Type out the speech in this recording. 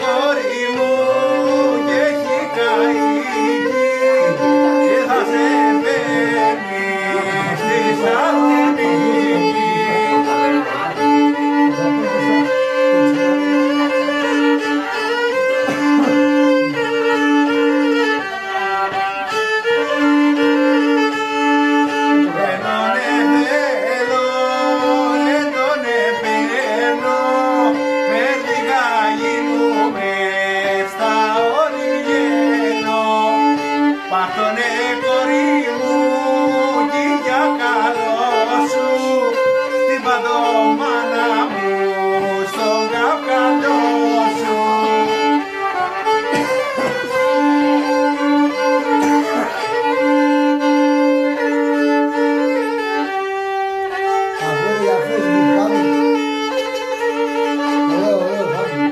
κόρη μου και έχει καεί και θα σε παίρνει στη Θεσσαλονίκη. Πάθωνε κορί μου κι για καλό σου την παντομάνα μου στον καυκαλό σου. Αγόρια Facebook πάμε. Ωραίο πάμε.